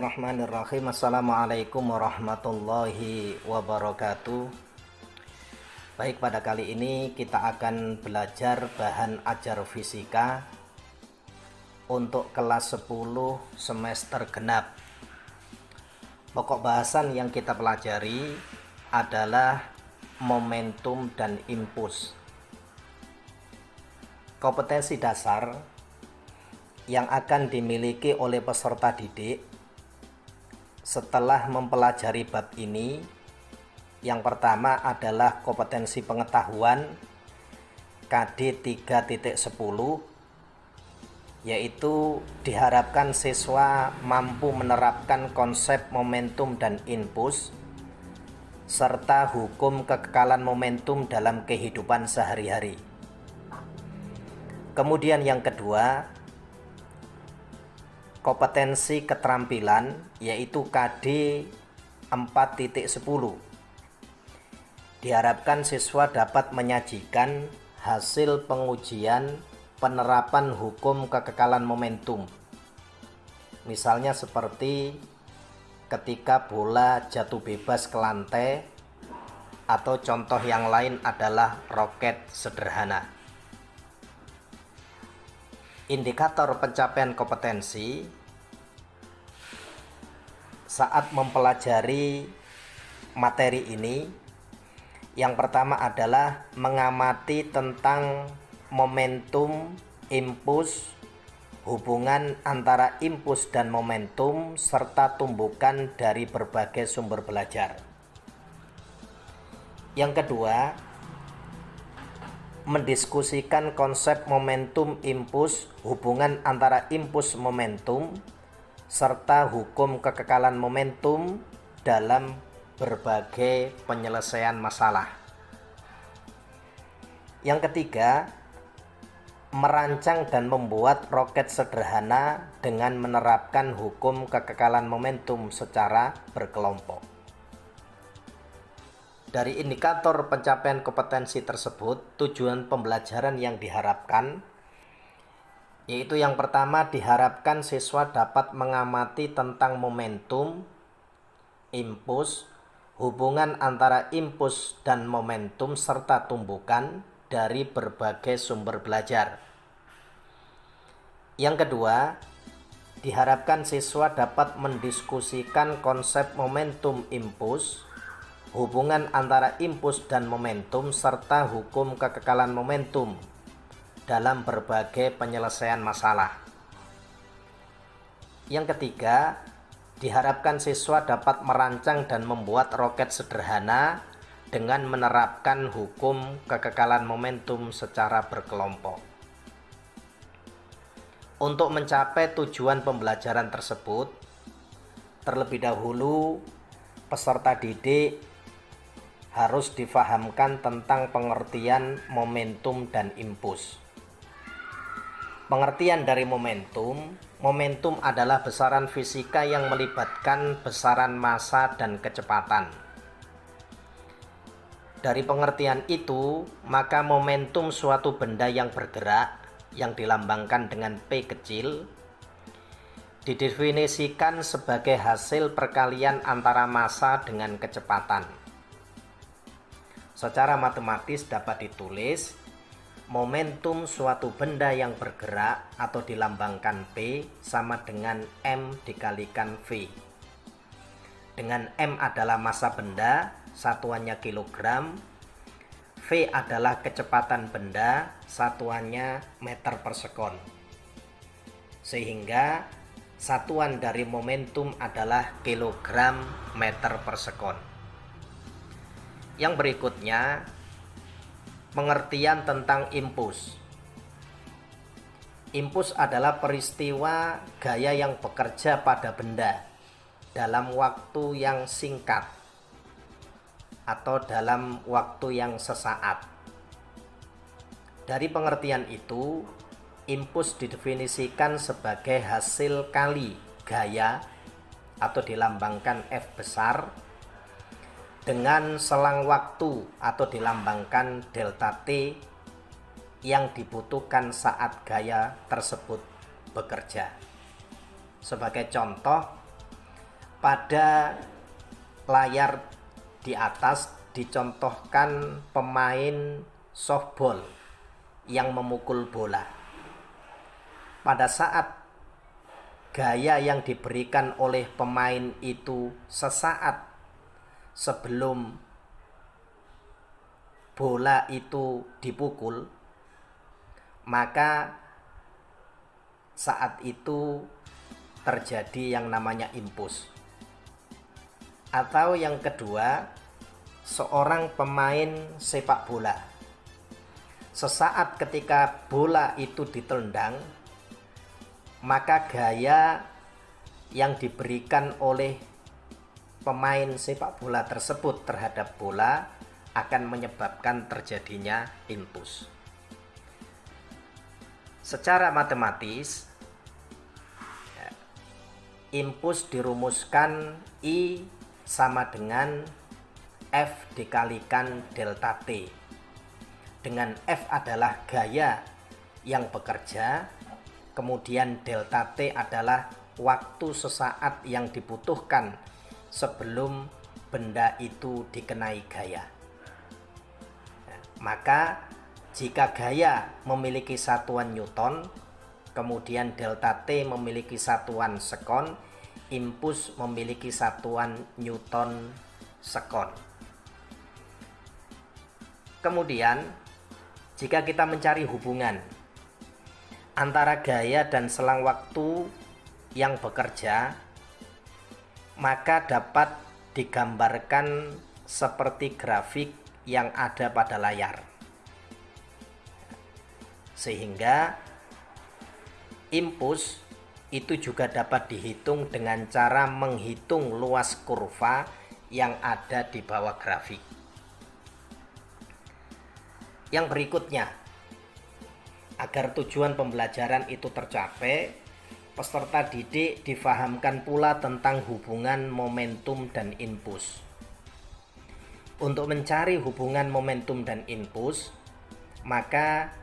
Bismillahirrahmanirrahim. Assalamualaikum warahmatullahi wabarakatuh. Baik, pada kali ini kita akan belajar bahan ajar fisika untuk kelas 10 semester genap. Pokok bahasan yang kita pelajari adalah momentum dan impuls. Kompetensi dasar yang akan dimiliki oleh peserta didik setelah mempelajari bab ini, yang pertama adalah kompetensi pengetahuan KD 3.10, yaitu diharapkan siswa mampu menerapkan konsep momentum dan impuls serta hukum kekekalan momentum dalam kehidupan sehari-hari. Kemudian yang kedua, kompetensi keterampilan, yaitu KD 4.10. Diharapkan siswa dapat menyajikan hasil pengujian penerapan hukum kekekalan momentum. Misalnya seperti ketika bola jatuh bebas ke lantai, atau contoh yang lain adalah roket sederhana. Indikator pencapaian kompetensi saat mempelajari materi ini, yang pertama adalah mengamati tentang momentum, impuls, hubungan antara impuls dan momentum, serta tumbukan dari berbagai sumber belajar. Yang kedua, mendiskusikan konsep momentum impuls, hubungan antara impuls momentum, serta hukum kekekalan momentum dalam berbagai penyelesaian masalah. Yang ketiga, merancang dan membuat roket sederhana dengan menerapkan hukum kekekalan momentum secara berkelompok. Dari indikator pencapaian kompetensi tersebut, tujuan pembelajaran yang diharapkan, yaitu yang pertama, diharapkan siswa dapat mengamati tentang momentum, impuls, hubungan antara impuls dan momentum, serta tumbukan dari berbagai sumber belajar. Yang kedua, diharapkan siswa dapat mendiskusikan konsep momentum impuls, hubungan antara impuls dan momentum, serta hukum kekekalan momentum dalam berbagai penyelesaian masalah. Yang ketiga, diharapkan siswa dapat merancang dan membuat roket sederhana dengan menerapkan hukum kekekalan momentum secara berkelompok. Untuk mencapai tujuan pembelajaran tersebut, terlebih dahulu peserta didik harus difahamkan tentang pengertian momentum dan impuls. Pengertian dari momentum adalah besaran fisika yang melibatkan besaran massa dan kecepatan. Dari pengertian itu, maka momentum suatu benda yang bergerak, yang dilambangkan dengan P kecil, didefinisikan sebagai hasil perkalian antara massa dengan kecepatan. Secara matematis dapat ditulis momentum suatu benda yang bergerak atau dilambangkan P sama dengan M dikalikan V. Dengan M adalah massa benda, satuannya kilogram, V adalah kecepatan benda, satuannya meter per sekon. Sehingga satuan dari momentum adalah kilogram meter per sekon. Yang berikutnya, pengertian tentang impuls. Impuls adalah peristiwa gaya yang bekerja pada benda dalam waktu yang singkat atau dalam waktu yang sesaat. Dari pengertian itu, impuls didefinisikan sebagai hasil kali gaya atau dilambangkan F besar dengan selang waktu atau dilambangkan delta T yang dibutuhkan saat gaya tersebut bekerja. Sebagai contoh, Pada layar di atas dicontohkan pemain softball yang memukul bola. Pada saat gaya yang diberikan oleh pemain itu sesaat sebelum bola itu dipukul, maka saat itu terjadi yang namanya impuls. Atau yang kedua, seorang pemain sepak bola, sesaat ketika bola itu ditendang, maka gaya yang diberikan oleh pemain sepak bola tersebut terhadap bola akan menyebabkan terjadinya impuls. Secara matematis, impuls dirumuskan I sama dengan F dikalikan delta T, dengan F adalah gaya yang bekerja, kemudian delta T adalah waktu sesaat yang dibutuhkan sebelum benda itu dikenai gaya. Maka jika gaya memiliki satuan Newton, kemudian delta T memiliki satuan sekon, impuls memiliki satuan Newton sekon. Kemudian jika kita mencari hubungan antara gaya dan selang waktu yang bekerja, maka dapat digambarkan seperti grafik yang ada pada layar. Sehingga impuls itu juga dapat dihitung dengan cara menghitung luas kurva yang ada di bawah grafik. Yang berikutnya, agar tujuan pembelajaran itu tercapai, peserta didik difahamkan pula tentang hubungan momentum dan impuls. Untuk mencari hubungan momentum dan impuls, maka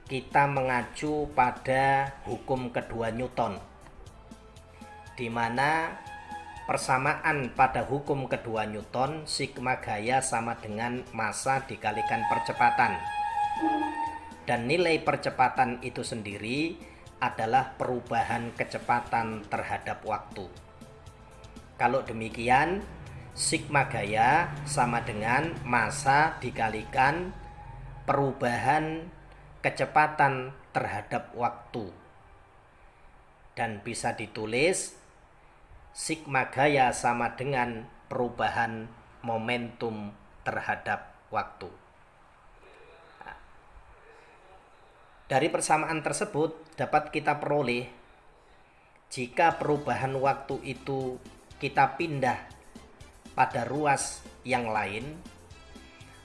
kita mengacu pada hukum kedua Newton, di mana persamaan pada hukum kedua Newton, sigma gaya sama dengan massa dikalikan percepatan. Dan nilai percepatan itu sendiri adalah perubahan kecepatan terhadap waktu. Kalau demikian, sigma gaya sama dengan massa dikalikan perubahan kecepatan terhadap waktu. Dan bisa ditulis sigma gaya sama dengan perubahan momentum terhadap waktu. Dari persamaan tersebut dapat kita peroleh jika perubahan waktu itu kita pindah pada ruas yang lain,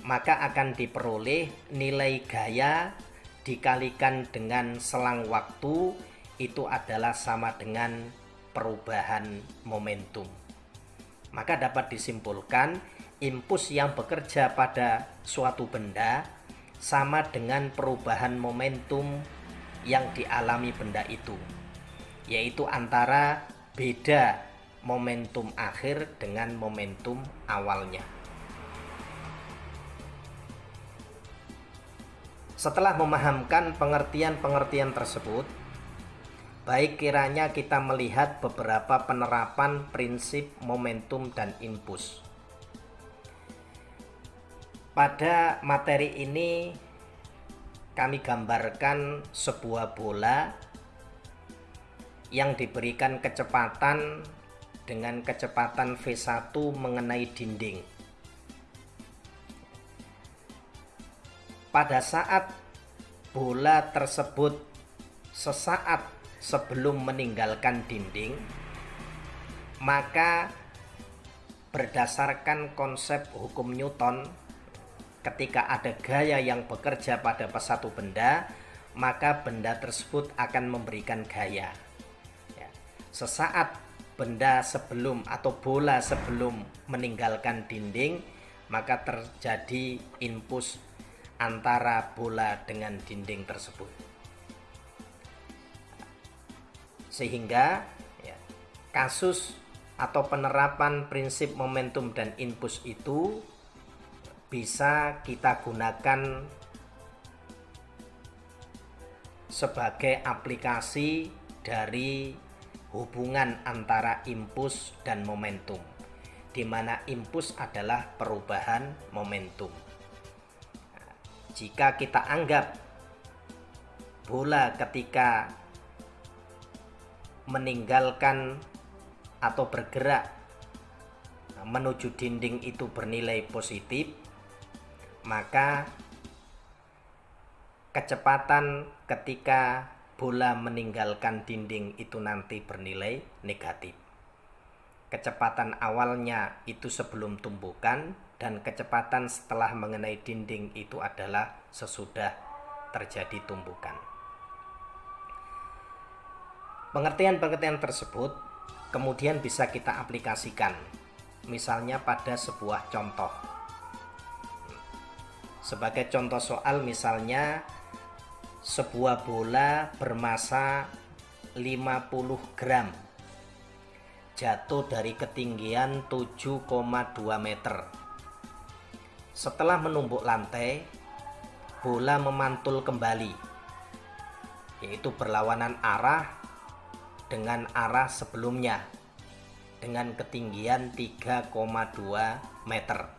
maka akan diperoleh nilai gaya dikalikan dengan selang waktu itu adalah sama dengan perubahan momentum. Maka dapat disimpulkan impuls yang bekerja pada suatu benda sama dengan perubahan momentum yang dialami benda itu, yaitu antara beda momentum akhir dengan momentum awalnya. Setelah memahamkan pengertian-pengertian tersebut, baik kiranya kita melihat beberapa penerapan prinsip momentum dan impuls. Pada materi ini kami gambarkan sebuah bola yang diberikan kecepatan dengan kecepatan V1 mengenai dinding. Pada saat bola tersebut sesaat sebelum meninggalkan dinding, maka berdasarkan konsep hukum Newton, ketika ada gaya yang bekerja pada satu benda, maka benda tersebut akan memberikan gaya. Sesaat benda sebelum atau bola sebelum meninggalkan dinding, maka terjadi impuls antara bola dengan dinding tersebut. Sehingga kasus atau penerapan prinsip momentum dan impuls itu bisa kita gunakan sebagai aplikasi dari hubungan antara impuls dan momentum, di mana impuls adalah perubahan momentum. Jika kita anggap bola ketika meninggalkan atau bergerak menuju dinding itu bernilai positif, maka kecepatan ketika bola meninggalkan dinding itu nanti bernilai negatif. Kecepatan awalnya itu sebelum tumbukan, dan kecepatan setelah mengenai dinding itu adalah sesudah terjadi tumbukan. Pengertian-pengertian tersebut kemudian bisa kita aplikasikan, misalnya pada sebuah contoh. Sebagai contoh soal, misalnya sebuah bola bermasa 50 gram jatuh dari ketinggian 7,2 meter. Setelah menumbuk lantai, bola memantul kembali, yaitu berlawanan arah dengan arah sebelumnya dengan ketinggian 3,2 meter.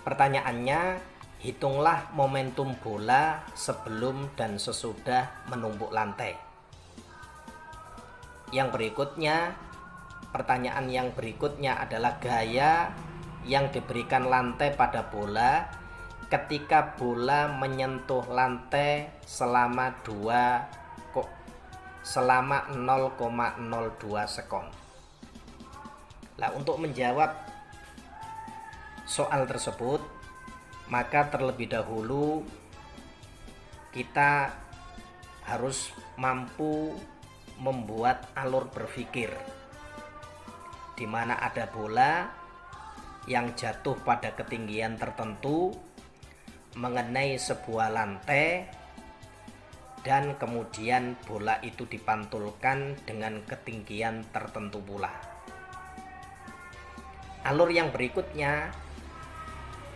Pertanyaannya, hitunglah momentum bola sebelum dan sesudah menumbuk lantai. Pertanyaan yang berikutnya adalah gaya yang diberikan lantai pada bola ketika bola menyentuh lantai selama 0,02 sekon. Nah, untuk menjawab soal tersebut, maka terlebih dahulu kita harus mampu membuat alur berpikir, di mana ada bola yang jatuh pada ketinggian tertentu mengenai sebuah lantai, dan kemudian bola itu dipantulkan dengan ketinggian tertentu pula. Alur yang berikutnya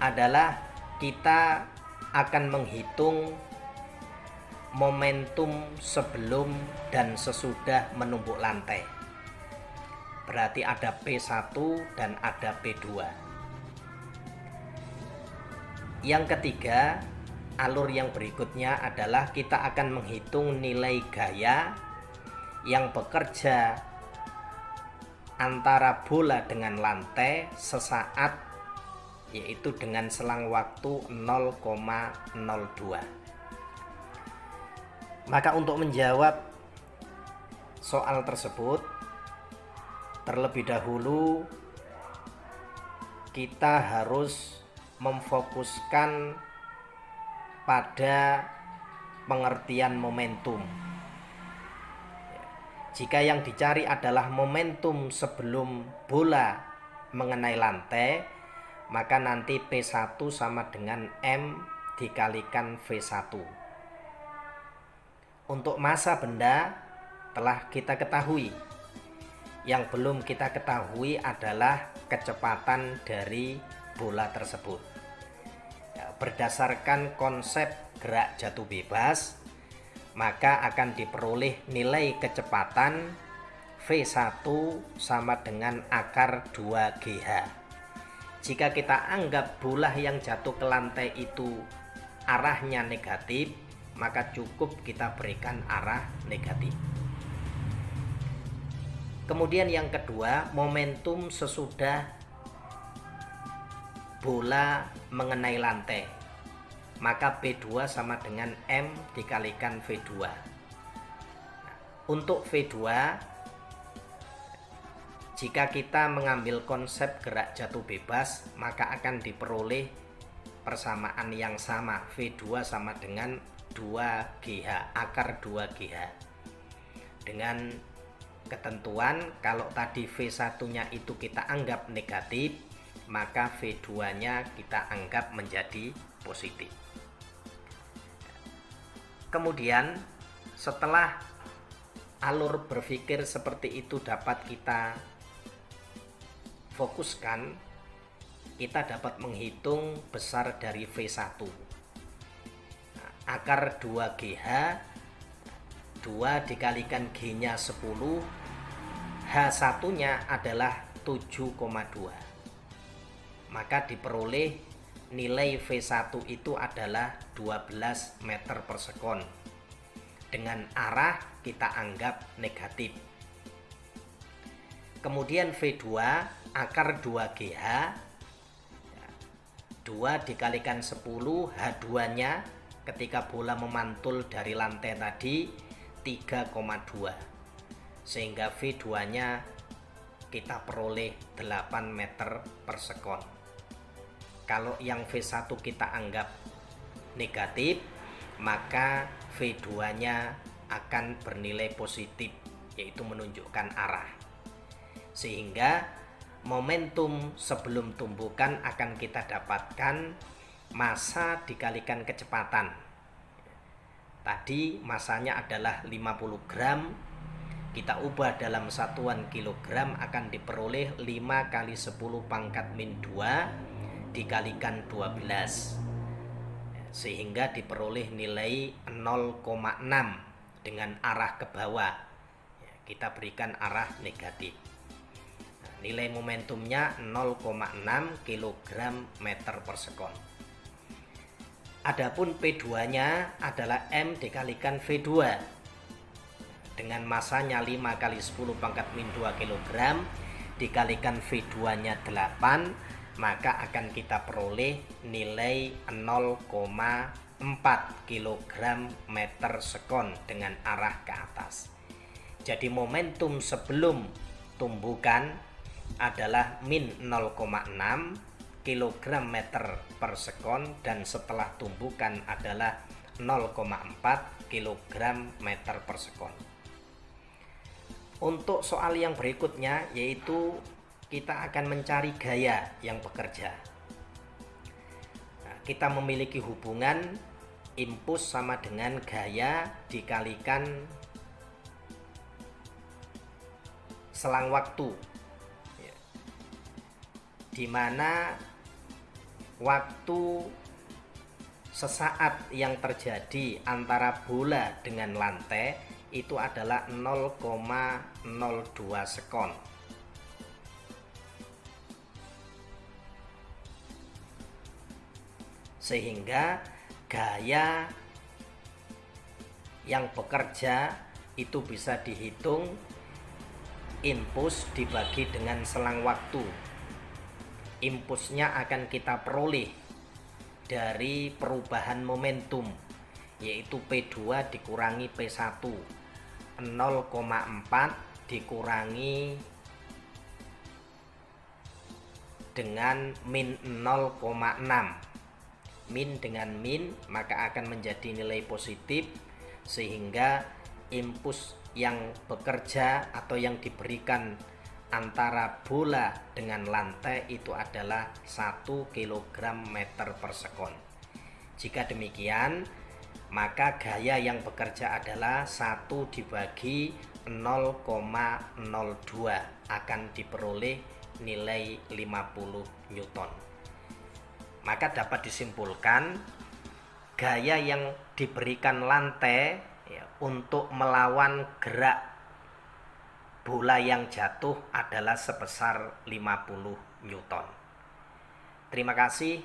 adalah kita akan menghitung momentum sebelum dan sesudah menumbuk lantai. Berarti ada P1 dan ada P2. Yang ketiga, alur yang berikutnya adalah kita akan menghitung nilai gaya yang bekerja antara bola dengan lantai sesaat, yaitu dengan selang waktu 0,02. Maka untuk menjawab soal tersebut, terlebih dahulu kita harus memfokuskan pada pengertian momentum. Jika yang dicari adalah momentum sebelum bola mengenai lantai, maka nanti P1 sama dengan M dikalikan V1. Untuk massa benda telah kita ketahui. Yang belum kita ketahui adalah kecepatan dari bola tersebut. Berdasarkan konsep gerak jatuh bebas, maka akan diperoleh nilai kecepatan V1 sama dengan akar 2GH. Jika kita anggap bola yang jatuh ke lantai itu arahnya negatif, maka cukup kita berikan arah negatif. Kemudian yang kedua, momentum sesudah bola mengenai lantai, maka P2 sama dengan M dikalikan V2. Untuk V2, jika kita mengambil konsep gerak jatuh bebas, maka akan diperoleh persamaan yang sama, V2 sama dengan 2GH, akar 2GH. Dengan ketentuan kalau tadi V1-nya itu kita anggap negatif, maka V2-nya kita anggap menjadi positif. Kemudian setelah alur berpikir seperti itu dapat kita fokuskan, kita dapat menghitung besar dari V1. Nah, akar 2GH, 2 dikalikan G-nya 10, H1-nya adalah 7,2. Maka diperoleh nilai V1 itu adalah 12 meter per sekon. Dengan arah kita anggap negatif. Kemudian V2, akar 2GH, 2 dikalikan 10, H2-nya ketika bola memantul dari lantai tadi 3,2. Sehingga V2-nya kita peroleh 8 meter per sekon. Kalau yang V1 kita anggap negatif, maka V2-nya akan bernilai positif, yaitu menunjukkan arah. Sehingga momentum sebelum tumbukan akan kita dapatkan massa dikalikan kecepatan. Tadi massanya adalah 50 gram, kita ubah dalam satuan kilogram akan diperoleh 5 kali 10 pangkat min 2 dikalikan 12, sehingga diperoleh nilai 0,6 dengan arah ke bawah. Kita berikan arah negatif. Nilai momentumnya 0,6 kg meter per sekon. Adapun P2-nya adalah M dikalikan V2. Dengan massanya 5 kali 10 pangkat min 2 kg dikalikan V2-nya 8, maka akan kita peroleh nilai 0,4 kg meter sekon dengan arah ke atas. Jadi momentum sebelum tumbukan adalah min 0,6 kg meter per sekon dan setelah tumbukan adalah 0,4 kg meter per sekon. Untuk soal yang berikutnya, yaitu kita akan mencari gaya yang bekerja. Nah, kita memiliki hubungan impuls sama dengan gaya dikalikan selang waktu, di mana waktu sesaat yang terjadi antara bola dengan lantai itu adalah 0,02 sekon. Sehingga gaya yang bekerja itu bisa dihitung impuls dibagi dengan selang waktu. Impulsnya akan kita peroleh dari perubahan momentum, yaitu P2 dikurangi P1, 0,4 dikurangi dengan min 0,6. Min dengan min maka akan menjadi nilai positif, sehingga impuls yang bekerja atau yang diberikan antara bola dengan lantai itu adalah 1 kg meter per sekon. Jika demikian, maka gaya yang bekerja adalah 1 dibagi 0,02 akan diperoleh nilai 50 Newton. Maka dapat disimpulkan gaya yang diberikan lantai untuk melawan gerak bola yang jatuh adalah sebesar 50 Newton. Terima kasih.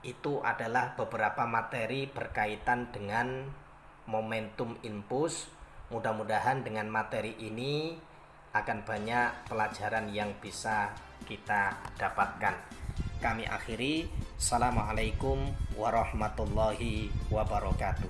Itu adalah beberapa materi berkaitan dengan momentum impuls. Mudah-mudahan dengan materi ini akan banyak pelajaran yang bisa kita dapatkan. Kami akhiri. Assalamualaikum warahmatullahi wabarakatuh.